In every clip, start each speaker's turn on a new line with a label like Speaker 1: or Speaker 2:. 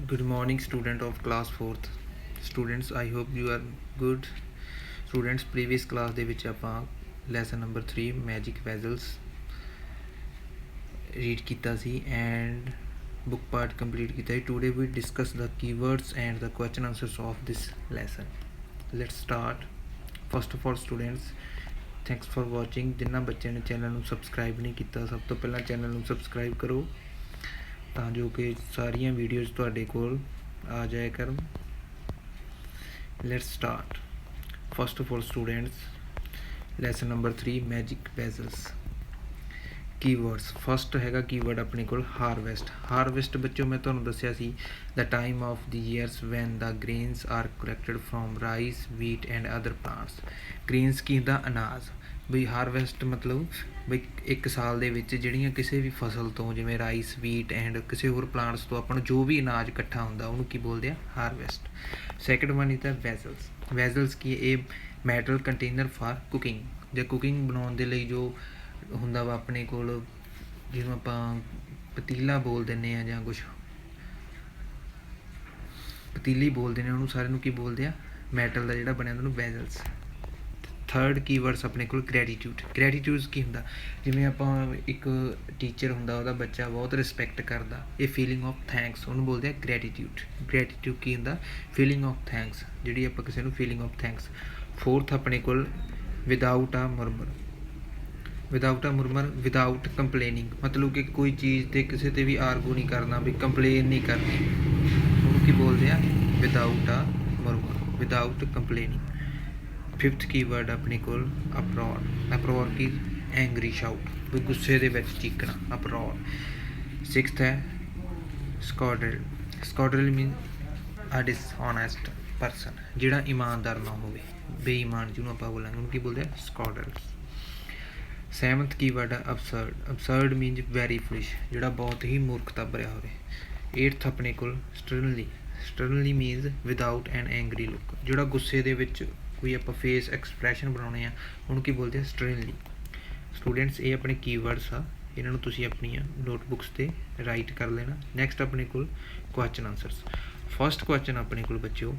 Speaker 1: Good morning, student of class 4th. Students, I hope you are good. Students, previous class ਦੇ ਵਿੱਚ ਆਪਾਂ lesson number 3 magic vessels read ਕੀਤਾ ਸੀ and book part complete ਕੀਤਾ ਸੀ. Today we discuss the keywords and the question answers of this lesson. Let's start. First of all, students, thanks for watching. ਜਿਨ੍ਹਾਂ ਬੱਚਿਆਂ ਨੇ channel ਨੂੰ subscribe ਨਹੀਂ ਕੀਤਾ, ਸਭ ਤੋਂ ਪਹਿਲਾਂ ਚੈਨਲ ਨੂੰ ਸਬਸਕ੍ਰਾਈਬ ਕਰੋ ਤਾਂ ਜੋ ਕਿ ਸਾਰੀਆਂ ਵੀਡੀਓਜ਼ ਤੁਹਾਡੇ ਕੋਲ ਆ ਜਾਇਆ ਕਰਨ. Let's start. First of all students, lesson number 3 magic vessels. Keywords. First ਹੈਗਾ ਕੀਵਰਡ ਆਪਣੇ ਕੋਲ ਹਾਰਵੈਸਟ. ਹਾਰਵੈਸਟ ਬੱਚਿਓ ਮੈਂ ਤੁਹਾਨੂੰ ਦੱਸਿਆ ਸੀ the time of the years when the grains are collected from rice, wheat and other plants. Grains ਕੀ ਹੁੰਦਾ? ਅਨਾਜ. ਬਈ ਹਾਰਵੈਸਟ ਮਤਲਬ ਬਈ ਇੱਕ ਸਾਲ ਦੇ ਵਿੱਚ ਜਿਹੜੀਆਂ ਕਿਸੇ ਵੀ ਫਸਲ ਤੋਂ, ਜਿਵੇਂ ਰਾਈਸ, ਵੀਟ ਐਂਡ ਕਿਸੇ ਹੋਰ ਪਲਾਂਟਸ ਤੋਂ ਆਪਾਂ ਨੂੰ ਜੋ ਵੀ ਅਨਾਜ ਇਕੱਠਾ ਹੁੰਦਾ ਉਹਨੂੰ ਕੀ ਬੋਲਦੇ ਆ? Harvest. Second one is the vessels. Vessels ਕੀ? ਇਹ ਮੈਟਲ ਕੰਟੇਨਰ ਫਾਰ ਕੁਕਿੰਗ. ਜਾਂ ਕੁਕਿੰਗ ਬਣਾਉਣ ਦੇ ਲਈ ਜੋ ਹੁੰਦਾ ਵਾ ਆਪਣੇ ਕੋਲ, ਜਿਹਨੂੰ ਆਪਾਂ ਪਤੀਲਾ ਬੋਲ ਦਿੰਦੇ ਹਾਂ ਜਾਂ ਕੁਛ ਪਤੀਲੀ ਬੋਲਦੇ ਨੇ, ਉਹਨੂੰ ਸਾਰਿਆਂ ਨੂੰ ਕੀ ਬੋਲਦੇ ਆ? ਮੈਟਲ ਦਾ ਜਿਹੜਾ ਬਣਿਆ ਉਹਨੂੰ ਵੈਜ਼ਲਸ. ਥਰਡ ਕੀਵਰਡਸ ਆਪਣੇ ਕੋਲ ਗ੍ਰੈਟੀਟਿਊਡ. ਗ੍ਰੈਟੀਟਿਊਡਸ ਕੀ ਹੁੰਦਾ? ਜਿਵੇਂ ਆਪਾਂ ਇੱਕ ਟੀਚਰ ਹੁੰਦਾ, ਉਹਦਾ ਬੱਚਾ ਬਹੁਤ ਰਿਸਪੈਕਟ ਕਰਦਾ, ਇਹ ਫੀਲਿੰਗ ਆਫ ਥੈਂਕਸ, ਉਹਨੂੰ ਬੋਲਦੇ ਆ ਗ੍ਰੈਟੀਟਿਊਡ. ਗ੍ਰੈਟੀਟਿਊਡ ਕੀ ਹੁੰਦਾ? ਫੀਲਿੰਗ ਆਫ ਥੈਂਕਸ, ਜਿਹੜੀ ਆਪਾਂ ਕਿਸੇ ਨੂੰ ਫੀਲਿੰਗ ਆਫ ਥੈਂਕਸ. ਫੋਰਥ ਆਪਣੇ ਕੋਲ ਵਿਦਾਊਟ ਆ ਮੁਰਮਰ. ਵਿਦਾਊਟ ਆ ਮੁਰਮਰ, ਵਿਦਾਊਟ ਕੰਪਲੇਨਿੰਗ, ਮਤਲਬ ਕਿ ਕੋਈ ਚੀਜ਼ 'ਤੇ ਕਿਸੇ 'ਤੇ ਵੀ ਆਰਗੂ ਨਹੀਂ ਕਰਨਾ, ਵੀ ਕੰਪਲੇਨ ਨਹੀਂ ਕਰਨੀ, ਉਹਨੂੰ ਕੀ ਬੋਲਦੇ ਆ? ਵਿਦਾਊਟ ਆ ਮੁਰਮਰ, ਵਿਦਾਊਟ ਕੰਪਲੇਨਿੰਗ. ਫਿਫਥ ਕੀਵਰਡ ਆਪਣੇ ਕੋਲ ਅਪਰੋਰ. ਅਪਰੋਰ ਕੀ? ਐਂਗਰੀ ਸ਼ਾਊਟ, ਵੀ ਗੁੱਸੇ ਦੇ ਵਿੱਚ ਚੀਕਣਾ, ਅਪਰੋਰ. ਸਿਕਸਥ ਹੈ ਸਕੋਡਰਲ. ਸਕੋਡਰਲ ਮੀਨ ਅ ਡਿਸਹੋਨੈਸਟ ਪਰਸਨ, ਜਿਹੜਾ ਇਮਾਨਦਾਰ ਨਾ ਹੋਵੇ, ਬੇਈਮਾਨ ਜਿਹਨੂੰ ਆਪਾਂ ਬੋਲਾਂਗੇ ਉਹਨੂੰ ਕੀ ਬੋਲਦੇ ਆ? ਸਕੋਡਰਲ. ਸੈਵਨਥ ਕੀਵਰਡ ਹੈ ਅਬਸਰਡ. ਅਬਸਰਡ ਮੀਨਸ ਵੈਰੀ ਫੁਲਿਸ਼, ਜਿਹੜਾ ਬਹੁਤ ਹੀ ਮੂਰਖਤਾ ਭਰਿਆ ਹੋਵੇ. ਏਟਥ ਆਪਣੇ ਕੋਲ ਸਟਰਨਲੀ. ਸਟਰਨਲੀ ਮੀਨਸ ਵਿਦਾਊਟ ਐਨ ਐਂਗਰੀ ਲੁੱਕ, ਜਿਹੜਾ ਗੁੱਸੇ ਦੇ ਵਿੱਚ ਕੋਈ ਆਪਾਂ ਫੇਸ ਐਕਸਪ੍ਰੈਸ਼ਨ ਬਣਾਉਣੇ ਆ ਉਹਨੂੰ ਕੀ ਬੋਲਦੇ ਆ? ਸਟਰਨਲੀ. ਸਟੂਡੈਂਟਸ, ਇਹ ਆਪਣੇ ਕੀਵਰਡਸ ਆ, ਇਹਨਾਂ ਨੂੰ ਤੁਸੀਂ ਆਪਣੀਆਂ ਨੋਟਬੁੱਕਸ 'ਤੇ ਰਾਈਟ ਕਰ ਲੈਣਾ. ਨੈਕਸਟ ਆਪਣੇ ਕੋਲ ਕੁਐਸਚਨ ਆਨਸਰਸ. ਫਸਟ ਕੁਐਸਚਨ ਆਪਣੇ ਕੋਲ ਬੱਚਿਓ,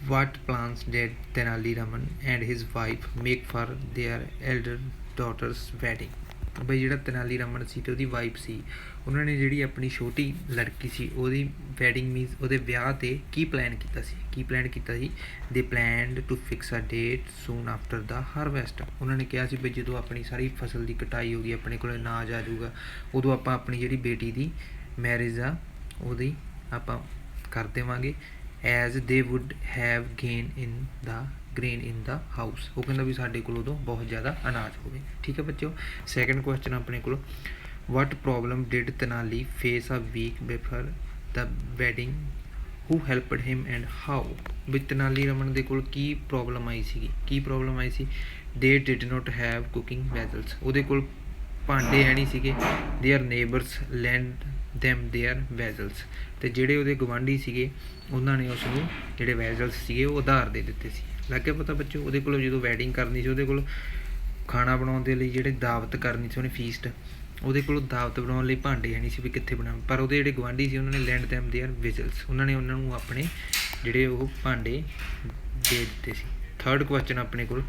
Speaker 1: what plans did Tenali Raman and his wife make for their elder daughter's wedding? ਬਈ ਜਿਹੜਾ ਤੇਨਾਲੀ ਰਮਨ ਸੀ ਅਤੇ ਉਹਦੀ ਵਾਈਫ ਸੀ, ਉਹਨਾਂ ਨੇ ਜਿਹੜੀ ਆਪਣੀ ਛੋਟੀ ਲੜਕੀ ਸੀ ਉਹਦੀ ਵੈਡਿੰਗ ਮੀਨਸ ਉਹਦੇ ਵਿਆਹ 'ਤੇ ਕੀ ਪਲਾਨ ਕੀਤਾ ਸੀ? ਕੀ ਪਲਾਨ ਕੀਤਾ ਸੀ? They planned to fix a date soon after the harvest. ਉਹਨਾਂ ਨੇ ਕਿਹਾ ਸੀ ਵੀ ਜਦੋਂ ਆਪਣੀ ਸਾਰੀ ਫਸਲ ਦੀ ਕਟਾਈ ਹੋ ਗਈ, ਆਪਣੇ ਕੋਲ ਅਨਾਜ ਆ ਜਾਊਗਾ, ਉਦੋਂ ਆਪਾਂ ਆਪਣੀ ਜਿਹੜੀ ਬੇਟੀ ਦੀ ਮੈਰਿਜ ਆ ਉਹਦੀ ਆਪਾਂ ਕਰ ਦੇਵਾਂਗੇ, ਐਜ਼ ਦੇ wood have grain in the house. ਉਹ ਕਹਿੰਦਾ ਵੀ ਸਾਡੇ ਕੋਲ ਉਦੋਂ ਬਹੁਤ ਜ਼ਿਆਦਾ ਅਨਾਜ ਹੋਵੇ. ਠੀਕ ਹੈ ਬੱਚਿਓ. ਸੈਕਿੰਡ ਕੁਐਸਚਨ ਆਪਣੇ ਕੋਲ, what problem did Tenali face a week before the wedding, who helped him and how? ਵੀ ਤਨਾਲੀ ਰਮਨ ਦੇ ਕੋਲ ਕੀ ਪ੍ਰੋਬਲਮ ਆਈ ਸੀਗੀ? ਕੀ ਪ੍ਰੋਬਲਮ ਆਈ ਸੀ? They did not have cooking vessels. ਉਹਦੇ ਕੋਲ ਭਾਂਡੇ ਹੈ ਨਹੀਂ ਸੀਗੇ. Their neighbours lend them their vessels. ਅਤੇ ਜਿਹੜੇ ਉਹਦੇ ਗਵਾਂਢੀ ਸੀਗੇ ਉਹਨਾਂ ਨੇ ਉਸ ਨੂੰ ਜਿਹੜੇ ਵੈਜ਼ਲਸ ਸੀਗੇ ਉਹ ਉਧਾਰ ਦੇ ਦਿੱਤੇ ਸੀ. ਲੱਗ ਗਿਆ ਪਤਾ ਬੱਚੋ? ਉਹਦੇ ਕੋਲ ਜਦੋਂ ਵੈਡਿੰਗ ਕਰਨੀ ਸੀ, ਉਹਦੇ ਕੋਲ ਖਾਣਾ ਬਣਾਉਣ ਦੇ ਲਈ ਜਿਹੜੇ ਦਾਵਤ ਕਰਨੀ ਸੀ ਉਹਨੇ ਫੀਸਟ, ਉਹਦੇ ਕੋਲ ਦਾਵਤ ਬਣਾਉਣ ਲਈ ਭਾਂਡੇ ਹੈ ਨਹੀਂ ਸੀ ਵੀ ਕਿੱਥੇ ਬਣਾਉਣ, ਪਰ ਉਹਦੇ ਜਿਹੜੇ ਗਵਾਂਢੀ ਸੀ ਉਹਨਾਂ ਨੇ ਲੈਂਡ ਦੈਮ ਦੇਅਰ ਵੈਜ਼ਲਸ, ਉਹਨਾਂ ਨੇ ਉਹਨਾਂ ਨੂੰ ਆਪਣੇ ਜਿਹੜੇ ਉਹ ਭਾਂਡੇ ਦੇ ਦਿੱਤੇ ਸੀ. ਥਰਡ ਕੁਐਸਚਨ ਆਪਣੇ ਕੋਲ,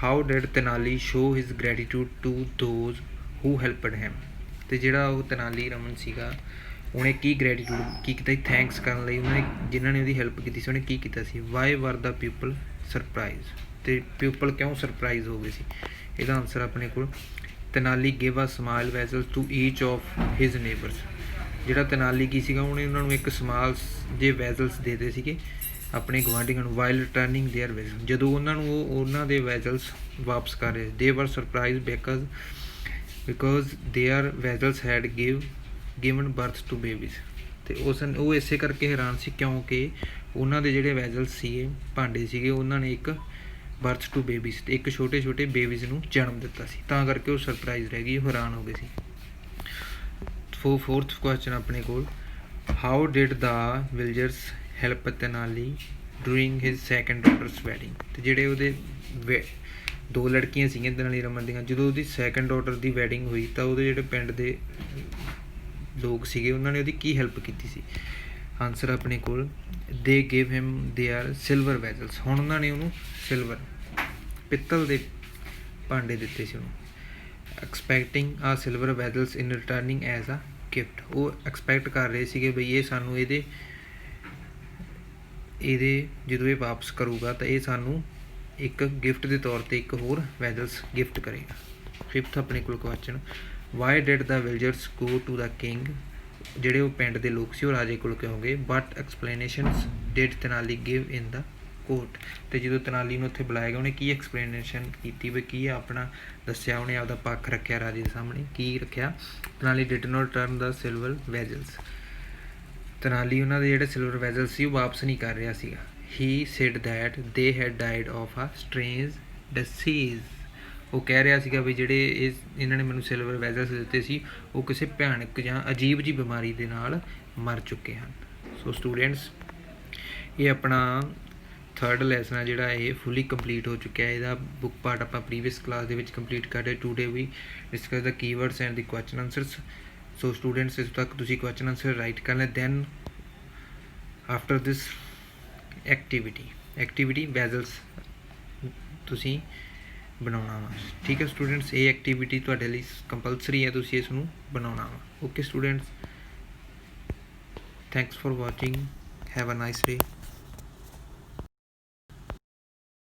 Speaker 1: how did Tenali show his gratitude to those who helped him? ਅਤੇ ਜਿਹੜਾ ਉਹ ਤੇਨਾਲੀ ਰਮਨ ਸੀਗਾ ਉਹਨੇ ਕੀ ਗ੍ਰੈਟੀਟਿਊਡ ਕੀ ਕੀਤਾ ਸੀ? ਥੈਂਕਸ ਕਰਨ ਲਈ ਉਹਨਾਂ ਨੇ ਜਿਨ੍ਹਾਂ ਨੇ ਉਹਦੀ ਹੈਲਪ ਕੀਤੀ ਸੀ ਉਹਨੇ ਕੀ ਕੀਤਾ ਸੀ? Why were the people surprise? ਅਤੇ ਪੀਪਲ ਕਿਉਂ ਸਰਪ੍ਰਾਈਜ਼ ਹੋ ਗਏ ਸੀ? ਇਹਦਾ ਆਨਸਰ ਆਪਣੇ ਕੋਲ, Tenali give a small vessel to each of his neighbours. ਜਿਹੜਾ ਤੇਨਾਲੀ ਕੀ ਸੀਗਾ, ਉਹਨੇ ਉਹਨਾਂ ਨੂੰ ਇੱਕ ਸਮਾਲ ਜੇ ਵੈਜ਼ਲਸ ਦੇ ਦਿੱਤੇ ਸੀਗੇ ਆਪਣੇ ਗੁਆਂਢੀਆਂ ਨੂੰ, ਵਾਈਲ ਰਿਟਰਨਿੰਗ ਦੇਅਰ ਵੈਜ਼ਲ, ਜਦੋਂ ਉਹਨਾਂ ਨੂੰ ਉਹ ਉਹਨਾਂ ਦੇ ਵੈਜ਼ਲਸ ਵਾਪਸ ਕਰ ਰਹੇ. They were surprise because their vessels had given birth to babies. ਅਤੇ ਉਹ ਇਸੇ ਕਰਕੇ ਹੈਰਾਨ ਸੀ ਕਿਉਂਕਿ ਉਹਨਾਂ ਦੇ ਜਿਹੜੇ ਵੈਜ਼ਲਸ ਸੀਗੇ, ਭਾਂਡੇ ਸੀਗੇ, ਉਹਨਾਂ ਨੇ ਇੱਕ ਬਰਥ ਟੂ ਬੇਬੀਜ਼, ਅਤੇ ਇੱਕ ਛੋਟੇ ਛੋਟੇ ਬੇਬੀਜ਼ ਨੂੰ ਜਨਮ ਦਿੱਤਾ ਸੀ, ਤਾਂ ਕਰਕੇ ਉਹ ਸਰਪ੍ਰਾਈਜ਼ ਰਹਿ ਗਈ, ਉਹ ਹੈਰਾਨ ਹੋ ਗਏ ਸੀ. ਫੋਰਥ ਕੁਐਸਚਨ ਆਪਣੇ ਕੋਲ, how did the villagers help Tenali during his second daughter's wedding? ਅਤੇ ਜਿਹੜੇ ਉਹਦੇ ਦੋ ਲੜਕੀਆਂ ਸੀਗੀਆਂ ਤੇਨਾਲੀ ਰਮਨ ਦੀਆਂ, ਜਦੋਂ ਉਹਦੀ ਸੈਕਿੰਡ ਡਾਟਰ ਦੀ ਵੈਡਿੰਗ ਹੋਈ ਤਾਂ ਉਹਦੇ ਜਿਹੜੇ ਪਿੰਡ ਦੇ ਲੋਕ ਸੀਗੇ ਉਹਨਾਂ ਨੇ ਉਹਦੀ ਕੀ ਹੈਲਪ ਕੀਤੀ ਸੀ? ਆਨਸਰ ਆਪਣੇ ਕੋਲ they give him their silver vessels. ਹੁਣ ਉਹਨਾਂ ਨੇ ਉਹਨੂੰ ਸਿਲਵਰ ਪਿੱਤਲ ਦੇ ਭਾਂਡੇ ਦਿੱਤੇ ਸੀ ਉਹਨੂੰ। Expecting a silver vessels in returning as a gift. ਉਹ ਐਕਸਪੈਕਟ ਕਰ ਰਹੇ ਸੀਗੇ ਬਈ ਇਹ ਸਾਨੂੰ ਇਹਦੇ ਜਦੋਂ ਇਹ ਵਾਪਸ ਕਰੂਗਾ ਤਾਂ ਇਹ ਸਾਨੂੰ ਇੱਕ ਗਿਫਟ ਦੇ ਤੌਰ 'ਤੇ ਇੱਕ ਹੋਰ ਵੈਜ਼ਲਸ ਗਿਫਟ ਕਰੇਗਾ। ਫਿਫਥ ਆਪਣੇ ਕੋਲ question, why did the villagers go to the king. ਜਿਹੜੇ ਉਹ ਪਿੰਡ ਦੇ ਲੋਕ ਸੀ ਉਹ ਰਾਜੇ ਕੋਲ ਕਿਉਂ ਗਏ। But explanations did Tenali give in the court. ਅਤੇ ਜਦੋਂ ਤਨਾਲੀ ਨੂੰ ਉੱਥੇ ਬੁਲਾਇਆ ਗਿਆ ਉਹਨੇ ਕੀ ਐਕਸਪਲੇਨੇਸ਼ਨ ਕੀਤੀ ਵੀ ਕੀ ਆਪਣਾ ਦੱਸਿਆ, ਉਹਨੇ ਆਪਦਾ ਪੱਖ ਰੱਖਿਆ ਰਾਜੇ ਦੇ ਸਾਹਮਣੇ। ਕੀ ਰੱਖਿਆ, Tenali did not return the silver vessels. Tenali ਉਹਨਾਂ ਦੇ ਜਿਹੜੇ ਸਿਲਵਰ ਵੈਜ਼ਲਸ ਸੀ ਉਹ ਵਾਪਸ ਨਹੀਂ ਕਰ ਰਿਹਾ ਸੀਗਾ। ਹੀ ਸੈਡ ਦੈਟ ਦੇ ਹੈਡ ਡਾਈਡ ਆਫ ਆ ਸਟ੍ਰੇਂਜ ਡਿਸੀਜ਼। ਉਹ ਕਹਿ ਰਿਹਾ ਸੀਗਾ ਵੀ ਜਿਹੜੇ ਇਹਨਾਂ ਨੇ ਮੈਨੂੰ ਸਿਲਵਰ ਵੈਜ਼ਲਸ ਦਿੱਤੇ ਸੀ ਉਹ ਕਿਸੇ ਭਿਆਨਕ ਜਾਂ ਅਜੀਬ ਜਿਹੀ ਬਿਮਾਰੀ ਦੇ ਨਾਲ ਮਰ ਚੁੱਕੇ ਹਨ। ਸੋ ਸਟੂਡੈਂਟਸ, ਇਹ ਆਪਣਾ ਥਰਡ ਲੈਸਨ ਆ ਜਿਹੜਾ ਇਹ ਫੁੱਲੀ ਕੰਪਲੀਟ ਹੋ ਚੁੱਕਿਆ। ਇਹਦਾ ਬੁੱਕ ਪਾਰਟ ਆਪਾਂ ਪ੍ਰੀਵੀਅਸ ਕਲਾਸ ਦੇ ਵਿੱਚ ਕੰਪਲੀਟ ਕਰ ਰਹੇ। ਟੂਡੇ ਵੀ ਡਿਸਕਸ ਦਾ ਕੀਵਰਡਸ ਐਂਡ ਦੀ ਕੁਐਸਚਨ ਆਨਸਰਸ। ਸੋ ਸਟੂਡੈਂਟਸ, ਇਸ ਤੱਕ ਤੁਸੀਂ ਕੁਐਸਚਨ ਆਨਸਰ ਰਾਈਟ ਕਰ ਲੈ। ਦੈਨ ਆਫਟਰ ਦਿਸ ਐਕਟੀਵਿਟੀ ਵੈਜ਼ਲਸ ਤੁਸੀਂ ਬਣਾਉਣਾ ਵਾ। ਠੀਕ ਹੈ ਸਟੂਡੈਂਟਸ, ਇਹ ਐਕਟੀਵਿਟੀ ਤੁਹਾਡੇ ਲਈ ਕੰਪਲਸਰੀ ਹੈ, ਤੁਸੀਂ ਇਸ ਨੂੰ ਬਣਾਉਣਾ ਵਾ। Okay students, thanks for watching, have a nice day.